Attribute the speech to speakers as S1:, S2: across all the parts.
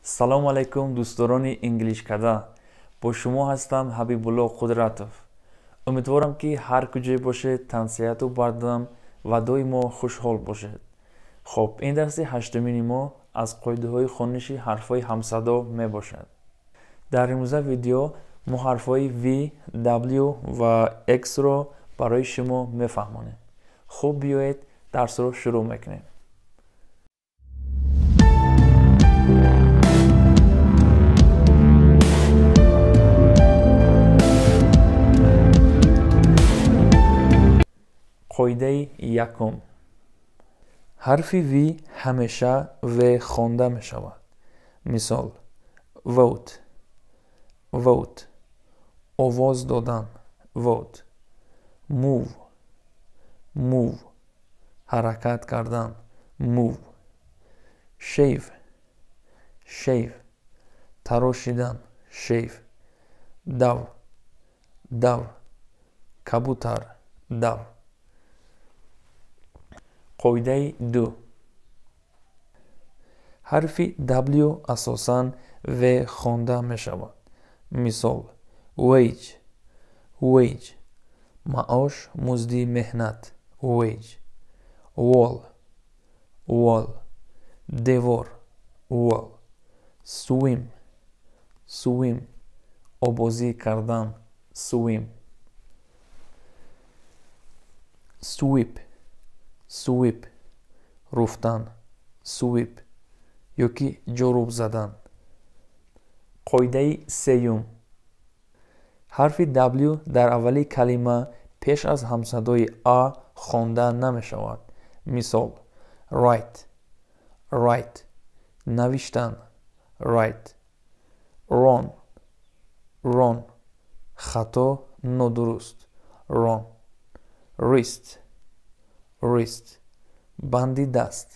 S1: салом алайкум дӯстдорони Englishkada. бо шумо ҳастам Ҳабибулло Қудратов. умедворем ки ҳар куҷое бошед тансияту бардам ва доимо хушҳол бошед. хоб, ин дарси ҳаштумини мо аз қоидаҳои хониши ҳарфҳои ҳамсадоҳо мебошад. дар имрӯза видео мо ҳарфҳои V, W ва X ро барои шумо мефаҳмонем. хуб, биёед дарсро шурӯъ мекунем. қоидаи якум. ҳарфи V ҳамеша V хонда мешавад. мисол: vote, vote, овоз додан, vote. move, move, ҳаракат кардан, move. shave, shave, тарошидан, shave. дав, дав, кабутар, дав. қоидаи ду. ҳарфи W асосан V хонда мешавад. мисол: wage, wage, маош, музди меҳнат, wage. wall, wall, девор, wall. swim, swim, обозӣ кардан, swim. sweep, sweep, руфтан, sweep ёки ҷоруб задан. қоидаи сеюм. ҳарфи W дар аввали калима пеш аз ҳамсадои A хонда намешавад. мисол: write, write, навиштан, write. run, run, хато, нодуруст, run. wrist, wrist, банди даст,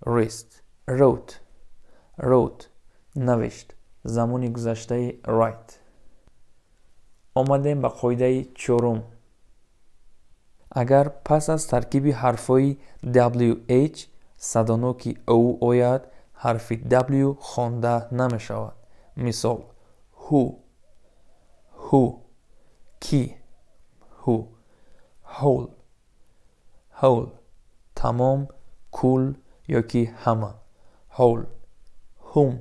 S1: wrist. wrote, wrote, навишт, замони гузаштаи write. омадем ба қоидаи чорум. агар пас аз таркиби ҳарфҳои WH садоноки OU ояд, ҳарфи W хонда намешавад. мисол: who, who, ki, who. whole, whole, тамом, кул ёки ҳама, whole. whom,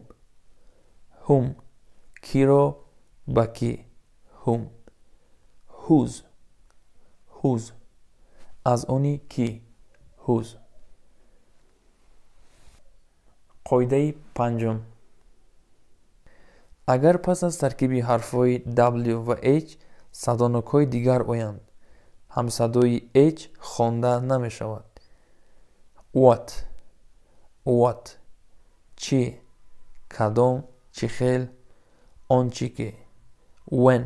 S1: whom, киро ба ки, whom. whose, whose, аз они ки, whose. қоидаи панҷум. агар пас аз таркиби ҳарфҳои W ва H садонокҳои дигар оянд, ҳамсадои H хонда намешавад. what, what, чӣ, кадом, чӣ хел, он чӣ ки. when,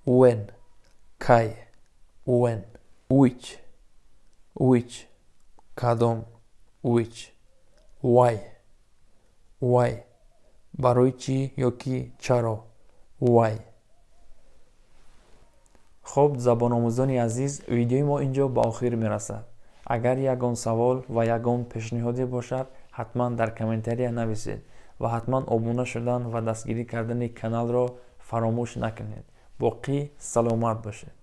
S1: when, кай, when. which, which, кадом, which. why, why, барои чӣ ёки чаро, why. хоб, забономӯзони азиз, видеои мо инҷо ба охир мерасад. агар ягон савол ва ягон пешниҳоде бошад, ҳатман дар комментария нависед ва ҳатман обуна шудан ва дастгирӣ кардани каналро фаромӯш накунед. боқӣ саломат бошед.